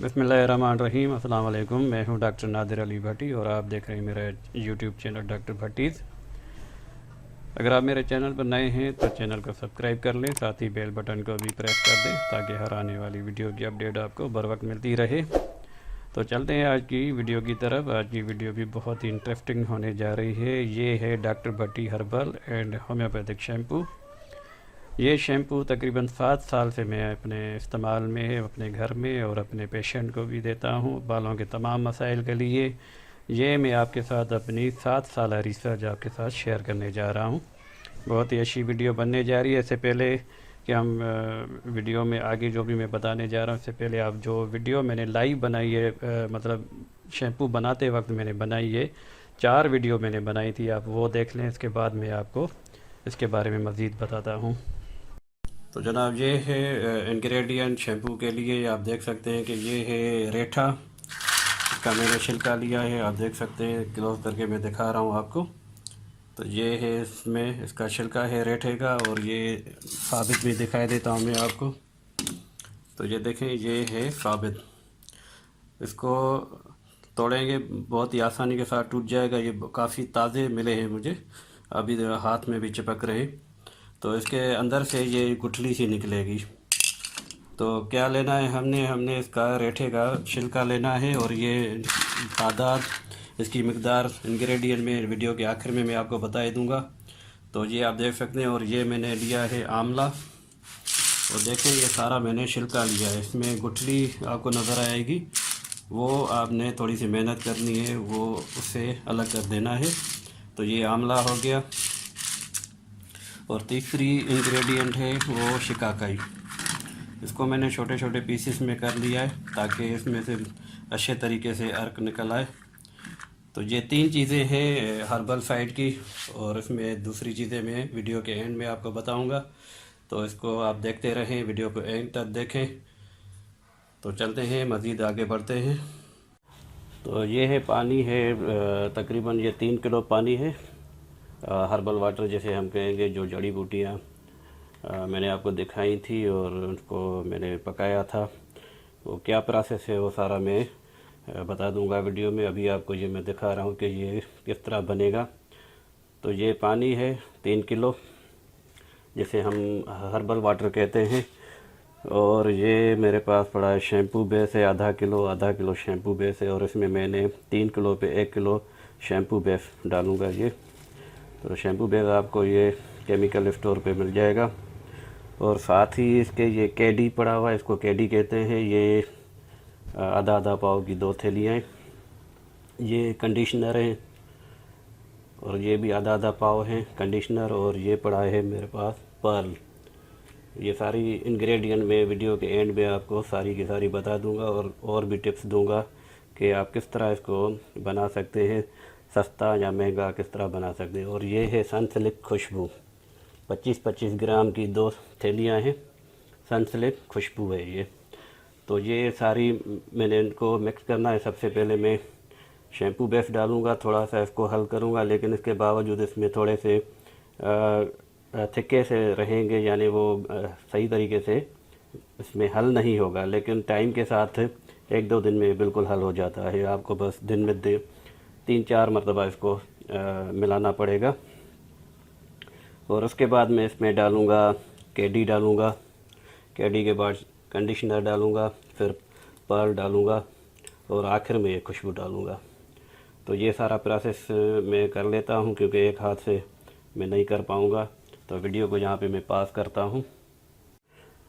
बिस्मिल्लाहिर्रहमानिर्रहीम। अस्सलाम वालेकुम। मैं हूं डॉक्टर नादिर अली भट्टी और आप देख रहे हैं मेरा यूट्यूब चैनल डॉक्टर भट्टीज़। अगर आप मेरे चैनल पर नए हैं तो चैनल को सब्सक्राइब कर लें, साथ ही बेल बटन को भी प्रेस कर दें ताकि हर आने वाली वीडियो की अपडेट आपको बर वक्त मिलती रहे। तो चलते हैं आज की वीडियो की तरफ। आज की वीडियो भी बहुत ही इंटरेस्टिंग होने जा रही है। ये है doctor Bhatti herbal and homeopathic shampoo. ये शैम्पू तकरीबन 7 साल से मैं अपने इस्तेमाल में है, अपने घर में और अपने पेशेंट को भी देता हूँ बालों के तमाम मसाइल के लिए। ये मैं आपके साथ अपनी 7 साल रिसर्च आपके साथ शेयर करने जा रहा हूँ। बहुत ही अच्छी वीडियो बनने जा रही है। इससे पहले कि हम वीडियो में आगे जो भी मैं बताने जा रहा हूँ, इससे पहले आप जो वीडियो मैंने लाइव बनाई है, मतलब शैम्पू बनाते वक्त मैंने बनाई है, 4 वीडियो मैंने बनाई थी, आप वो देख लें। इसके बाद मैं आपको इसके बारे में मज़ीद बताता हूँ। तो जनाब ये है इंग्रेडिएंट शैम्पू के लिए। आप देख सकते हैं कि ये है रेठा, इसका मैंने छिलका लिया है। आप देख सकते हैं, क्लोज करके मैं दिखा रहा हूँ आपको। तो ये है, इसमें इसका छिलका है रेठे का, और ये साबित भी दिखाई देता हूँ मैं आपको। तो ये देखें, ये है साबित। इसको तोड़ेंगे बहुत ही आसानी के साथ टूट जाएगा। ये काफ़ी ताज़े मिले हैं मुझे, अभी हाथ में भी चिपक रहे। तो इसके अंदर से ये गुठली सी निकलेगी। तो क्या लेना है, हमने इसका रेठे का छिलका लेना है, और ये तादाद, इसकी मिकदार इंग्रेडिएंट में वीडियो के आखिर में मैं आपको बता दूंगा। तो ये आप देख सकते हैं। और ये मैंने लिया है आंवला, और देखें ये सारा मैंने छिलका लिया है। इसमें गुठली आपको नज़र आएगी, वो आपने थोड़ी सी मेहनत करनी है, वो उसे अलग कर देना है। तो ये आंवला हो गया। और तीसरी इंग्रेडिएंट है वो शिकाकाई। इसको मैंने छोटे छोटे पीसेस में कर लिया है ताकि इसमें से अच्छे तरीके से अर्क निकल आए। तो ये 3 चीज़ें हैं हर्बल साइड की, और इसमें दूसरी चीज़ें मैं वीडियो के एंड में आपको बताऊंगा। तो इसको आप देखते रहें, वीडियो को एंड तक देखें। तो चलते हैं, मज़ीद आगे बढ़ते हैं। तो ये है पानी है, तकरीबन ये 3 किलो पानी है। हर्बल वाटर जैसे हम कहेंगे, जो जड़ी बूटियाँ मैंने आपको दिखाई थी और उनको मैंने पकाया था, वो क्या प्रोसेस है वो सारा मैं बता दूंगा वीडियो में। अभी आपको ये मैं दिखा रहा हूँ कि ये किस तरह बनेगा। तो ये पानी है 3 किलो, जिसे हम हर्बल वाटर कहते हैं। और ये मेरे पास पड़ा है शैम्पू बेस है, आधा किलो शैम्पू बेस है, और इसमें मैंने 3 किलो पे 1 किलो शैम्पू बेस डालूँगा ये। तो शैम्पू बेस आपको ये केमिकल स्टोर पे मिल जाएगा। और साथ ही इसके ये कैडी पड़ा हुआ है, इसको कैडी कहते हैं। ये आधा आधा पाव की 2 थैलियाँ हैं। ये कंडीशनर है, और ये भी आधा आधा पाव है कंडीशनर। और ये पड़ा है मेरे पास पर्ल। ये सारी इंग्रेडिएंट मैं वीडियो के एंड में आपको सारी की सारी बता दूंगा, और भी टिप्स दूंगा कि आप किस तरह इसको बना सकते हैं, सस्ता या महंगा किस तरह बना सकते हैं। और ये है सनसिल्क खुशबू, 25-25 ग्राम की 2 थैलियाँ हैं। सनसिल्क खुशबू है ये। तो ये सारी मैंने इनको मिक्स करना है। सबसे पहले मैं शैम्पू बेस डालूँगा, थोड़ा सा इसको हल करूँगा, लेकिन इसके बावजूद इसमें थोड़े से थिक्के से रहेंगे, यानी वो सही तरीके से इसमें हल नहीं होगा। लेकिन टाइम के साथ 1-2 दिन में बिल्कुल हल हो जाता है। आपको बस दिन में 3-4 मरतबा इसको मिलाना पड़ेगा। और उसके बाद मैं इसमें डालूँगा कैडी डालूँगा, कैडी के बाद कंडीशनर डालूँगा, फिर पर्ल डालूँगा, और आखिर में ये खुशबू डालूँगा। तो ये सारा प्रोसेस मैं कर लेता हूँ, क्योंकि एक हाथ से मैं नहीं कर पाऊँगा। तो वीडियो को यहाँ पे मैं पास करता हूँ।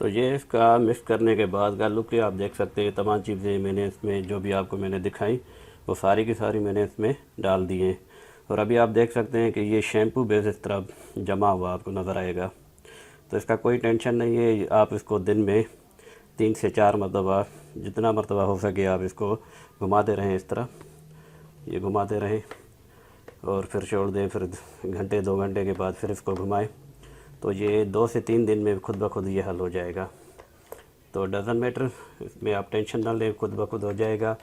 तो ये इसका मिक्स करने के बाद का लुक आप देख सकते हैं। तमाम चीज़ें मैंने इसमें जो भी आपको मैंने दिखाई, वो सारी की सारी मैंने इसमें डाल दी हैं। और अभी आप देख सकते हैं कि ये शैम्पू बेस इस तरह जमा हुआ आपको नज़र आएगा। तो इसका कोई टेंशन नहीं है। आप इसको दिन में 3 से 4 मरतबा, जितना मरतबा हो सके आप इसको घुमाते रहें। इस तरह ये घुमाते रहें, और फिर छोड़ दें। फिर घंटे 2 घंटे के बाद फिर इसको घुमाएं। तो ये 2 से 3 दिन में खुद ब खुद ये हल हो जाएगा। तो डज़न मैटर, इसमें आप टेंशन ना लें, खुद ब खुद हो जाएगा।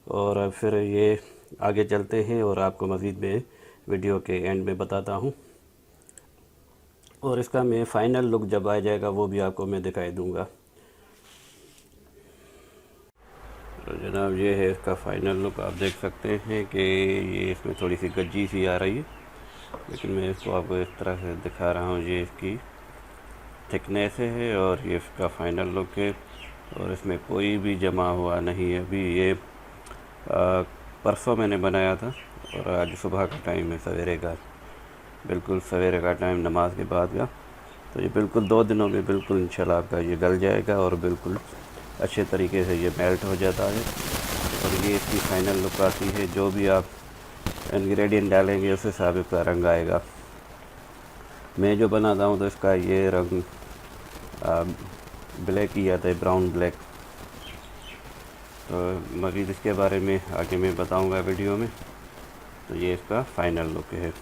और फिर ये आगे चलते हैं, और आपको मज़ीद में वीडियो के एंड में बताता हूँ। और इसका मैं फ़ाइनल लुक जब आ जाएगा वो भी आपको मैं दिखाई दूँगा। तो जनाब ये है इसका फ़ाइनल लुक। आप देख सकते हैं कि ये इसमें थोड़ी सी गज्जी सी आ रही है, लेकिन मैं इसको आपको इस तरह से दिखा रहा हूँ। ये इसकी थिकनेस है और ये इसका फ़ाइनल लुक है, और इसमें कोई भी जमा हुआ नहीं है। अभी ये परसों मैंने बनाया था और आज सुबह का टाइम है, सवेरे का, बिल्कुल सवेरे का टाइम नमाज के बाद का। तो ये बिल्कुल 2 दिनों में बिल्कुल इंशाल्लाह आपका ये गल जाएगा और बिल्कुल अच्छे तरीके से ये मेल्ट हो जाता है। और ये इसकी फ़ाइनल लुक आती है। जो भी आप इंग्रेडिएंट डालेंगे उस हिसाब का रंग आएगा। मैं जो बनाता हूँ तो इसका ये रंग ब्लैक ही आता है, ब्राउन ब्लैक। तो मज़ीद इसके बारे में आगे मैं बताऊँगा वीडियो में। तो ये इसका फ़ाइनल लुक है।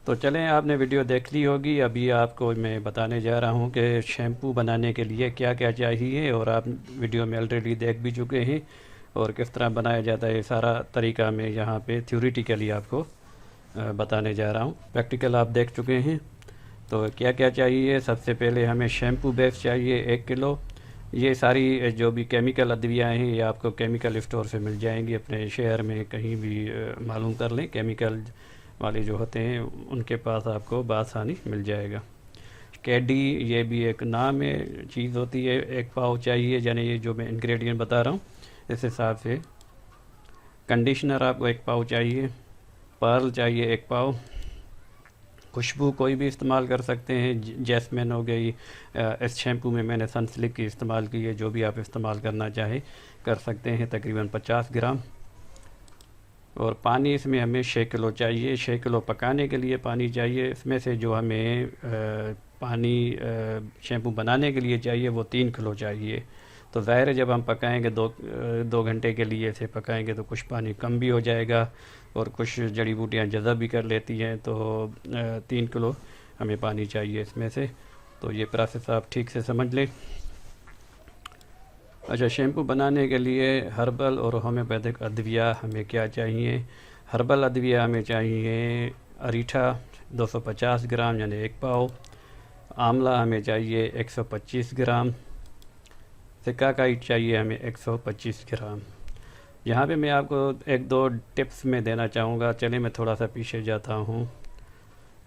तो चलें, आपने वीडियो देख ली होगी। अभी आपको मैं बताने जा रहा हूँ कि शैम्पू बनाने के लिए क्या क्या चाहिए, और आप वीडियो में ऑलरेडी देख भी चुके हैं और किस तरह बनाया जाता है। सारा तरीका मैं यहाँ पे थ्योरेटिकली आपको बताने जा रहा हूँ। प्रैक्टिकल आप देख चुके हैं। तो क्या क्या चाहिए, सबसे पहले हमें शैम्पू बेस चाहिए 1 किलो। ये सारी जो भी केमिकल अद्वियाँ हैं ये आपको केमिकल स्टोर से मिल जाएंगी। अपने शहर में कहीं भी मालूम कर लें, केमिकल वाले जो होते हैं उनके पास आपको बआसानी मिल जाएगा। कैडी ये भी एक नाम है, चीज़ होती है। 1 पाव चाहिए, यानी ये जो मैं इंग्रेडिएंट बता रहा हूँ इस हिसाब से। कंडीशनर आपको 1 पाव चाहिए। पर्ल चाहिए 1 पाव। खुशबू कोई भी इस्तेमाल कर सकते हैं, जैस्मिन हो गई। इस शैम्पू में मैंने सनसिल्क की इस्तेमाल की है। जो भी आप इस्तेमाल करना चाहें कर सकते हैं। तकरीबन 50 ग्राम। और पानी इसमें हमें 6 किलो चाहिए। 6 किलो पकाने के लिए पानी चाहिए। इसमें से जो हमें पानी शैम्पू बनाने के लिए चाहिए वो 3 किलो चाहिए। तो ज़ाहिर है जब हम पकाएंगे 2 घंटे के लिए इसे पकाएंगे तो कुछ पानी कम भी हो जाएगा और कुछ जड़ी बूटियाँ जज़ब भी कर लेती हैं। तो 3 किलो हमें पानी चाहिए इसमें से। तो ये प्रोसेस आप ठीक से समझ लें। अच्छा, शैम्पू बनाने के लिए हर्बल और होम्योपैथिक अद्विया हमें क्या चाहिए। हर्बल अद्विया हमें चाहिए अरीठा 250 ग्राम यानी 1 पाव। आंवला हमें चाहिए 125 ग्राम। सिकाकाई चाहिए हमें 125 ग्राम। यहाँ पे मैं आपको 1-2 टिप्स में देना चाहूँगा। चलिए मैं थोड़ा सा पीछे जाता हूँ।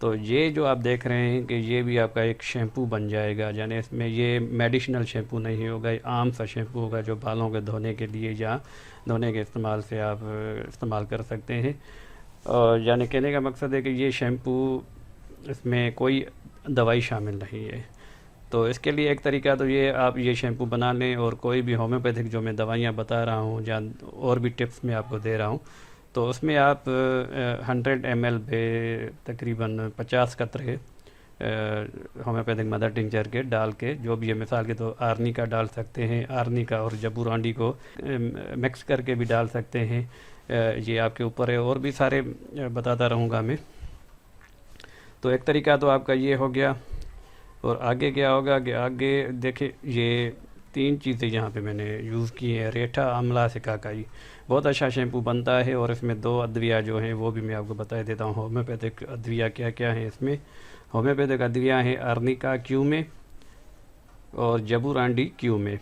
तो ये जो आप देख रहे हैं कि ये भी आपका एक शैम्पू बन जाएगा, यानी इसमें ये मेडिसिनल शैम्पू नहीं होगा, ये आम सा शैम्पू होगा जो बालों के धोने के लिए या धोने के इस्तेमाल से आप इस्तेमाल कर सकते हैं। और यानी कहने का मकसद है कि ये शैम्पू इसमें कोई दवाई शामिल नहीं है। तो इसके लिए एक तरीका तो ये आप ये शैम्पू बना लें, और कोई भी होम्योपैथिक जो मैं दवाइयाँ बता रहा हूँ या और भी टिप्स मैं आपको दे रहा हूँ तो उसमें आप 100 ml पे तकरीबन 50 कतरे होम्योपैथिक मदर टिंचर के डाल के, जो भी है मिसाल के तो आर्नी का डाल सकते हैं, आर्नी का और जबूरांडी को मिक्स करके भी डाल सकते हैं। ये आपके ऊपर है, और भी सारे बताता रहूँगा मैं। तो एक तरीका तो आपका ये हो गया। और आगे क्या होगा कि आगे देखिए ये 3 चीज़ें यहाँ पे मैंने यूज़ की है। रेठा, आंवला, सिकाकाई। बहुत अच्छा शैम्पू बनता है। और इसमें 2 अद्विया जो हैं वो भी मैं आपको बता देता हूँ। होम्योपैथिक अद्विया क्या क्या हैं इसमें। होम्योपैथिक अद्विया हैं आर्निका क्यू में और जबूरांडी क्यू में।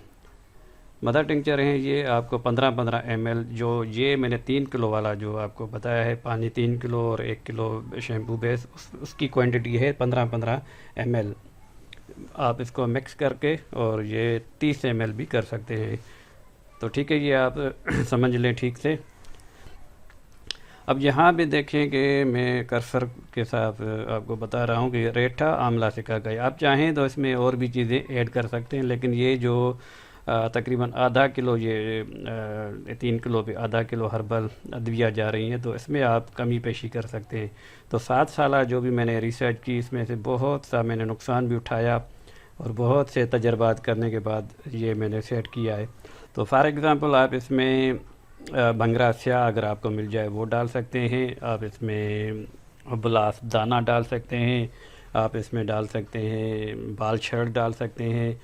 मदर टिंचर हैं ये आपको 15-15 ml, जो ये मैंने 3 किलो वाला जो आपको बताया है, पानी 3 किलो और 1 किलो शैम्पू बेस, उसकी क्वांटिटी है 15-15 ml। आप इसको मिक्स करके और ये 30 ml भी कर सकते हैं। तो ठीक है, ये आप समझ लें ठीक से। अब यहाँ भी देखें कि मैं कर्सर के साथ आपको बता रहा हूँ कि रेठा, आंवला, सिकाकाई। आप चाहें तो इसमें और भी चीज़ें ऐड कर सकते हैं, लेकिन ये जो तकरीबन आधा किलो, ये 3 किलो पे आधा किलो हर्बल अद्विया जा रही हैं, तो इसमें आप कमी पेशी कर सकते हैं। तो 7 साल जो भी मैंने रिसर्च की, इसमें से बहुत सा मैंने नुकसान भी उठाया और बहुत से तजर्बात करने के बाद ये मैंने सेट किया है। तो फॉर एग्ज़ाम्पल आप इसमें भंगरा स्याह अगर आपको मिल जाए वो डाल सकते हैं। आप इसमें बुलास दाना डाल सकते हैं। आप इसमें डाल सकते हैं बाल छड़ डाल सकते हैं,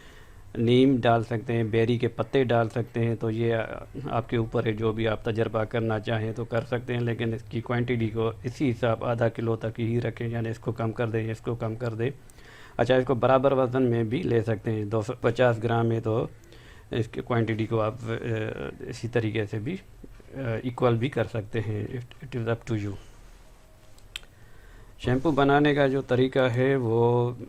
नीम डाल सकते हैं, बेरी के पत्ते डाल सकते हैं। तो ये आपके ऊपर है, जो भी आप तजर्बा करना चाहें तो कर सकते हैं, लेकिन इसकी क्वांटिटी को इसी हिसाब आधा किलो तक ही रखें, यानी इसको कम कर दें, इसको कम कर दें। अच्छा, इसको बराबर वज़न में भी ले सकते हैं, 250 ग्राम है तो इसकी क्वांटिटी को आप इसी तरीके से भी इक्वल भी कर सकते हैं। It is up to you. Shampoo बनाने का जो तरीका है वो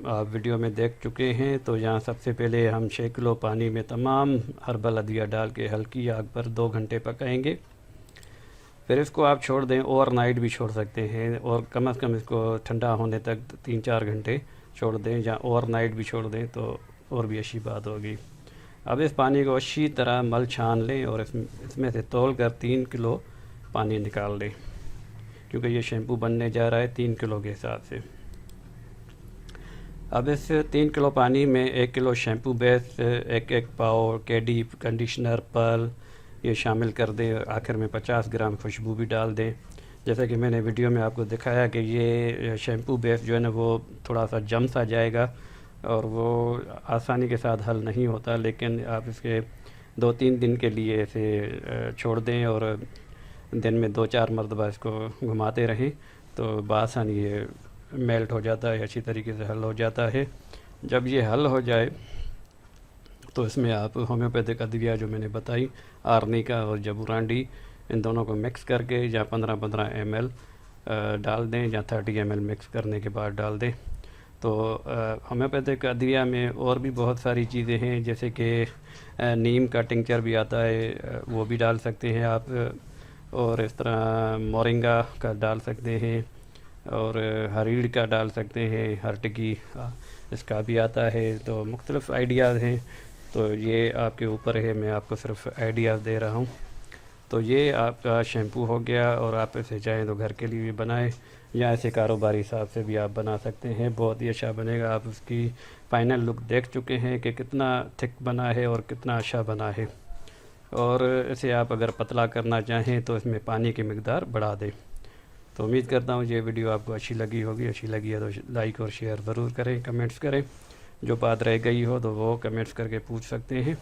आप वीडियो में देख चुके हैं। तो यहाँ सबसे पहले हम 6 किलो पानी में तमाम हर्बल अदविया डाल के हल्की आग पर 2 घंटे पकाएंगे। फिर इसको आप छोड़ दें, ओवरनाइट भी छोड़ सकते हैं, और कम से कम इसको ठंडा होने तक 3-4 घंटे छोड़ दें, या ओवरनाइट भी छोड़ दें तो और भी अच्छी बात होगी। अब इस पानी को अच्छी तरह मल छान लें और इसमें से तौल कर 3 किलो पानी निकाल लें, क्योंकि ये शैम्पू बनने जा रहा है 3 किलो के हिसाब से। अब इस 3 किलो पानी में 1 किलो शैम्पू बेस, एक पाव कैडी कंडीशनर, पर्ल ये शामिल कर दें। आखिर में 50 ग्राम खुशबू भी डाल दें। जैसा कि मैंने वीडियो में आपको दिखाया कि ये शैम्पू बेस जो है ना वो थोड़ा सा जम सा जाएगा और वो आसानी के साथ हल नहीं होता, लेकिन आप इसके 2-3 दिन के लिए इसे छोड़ दें और दिन में 2-4 मरतबा इसको घुमाते रहें तो बआसानी ये मेल्ट हो जाता है, अच्छी तरीके से हल हो जाता है। जब ये हल हो जाए तो इसमें आप होम्योपैथिक अदविया जो मैंने बताई, आर्निका और जबूरांडी, इन दोनों को मिक्स करके या 15-15 ml डाल दें, या 30 ml मिक्स करने के बाद डाल दें। तो होम्योपैथिक अदविया में और भी बहुत सारी चीज़ें हैं, जैसे कि नीम का टिंचर भी आता है, वो भी डाल सकते हैं आप, और इस तरह मोरिंगा का डाल सकते हैं, और हरीड़ का डाल सकते हैं, हरटकी इसका भी आता है। तो मुख्तलिफ़ आइडियाज़ हैं, तो ये आपके ऊपर है, मैं आपको सिर्फ आइडियाज़ दे रहा हूँ। तो ये आपका शैम्पू हो गया, और आप इसे चाहें तो घर के लिए भी बनाएं या ऐसे कारोबारी हिसाब से भी आप बना सकते हैं, बहुत ही अच्छा बनेगा। आप उसकी फ़ाइनल लुक देख चुके हैं कि कितना थिक बना है और कितना अच्छा बना है। और इसे आप अगर पतला करना चाहें तो इसमें पानी की मिकदार बढ़ा दें। तो उम्मीद करता हूँ ये वीडियो आपको अच्छी लगी होगी। अच्छी लगी है तो लाइक और शेयर ज़रूर करें, कमेंट्स करें। जो बात रह गई हो तो वो कमेंट्स करके पूछ सकते हैं।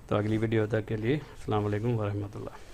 तो अगली वीडियो तक के लिए अस्सलाम वालेकुम वरहमतुल्लाह।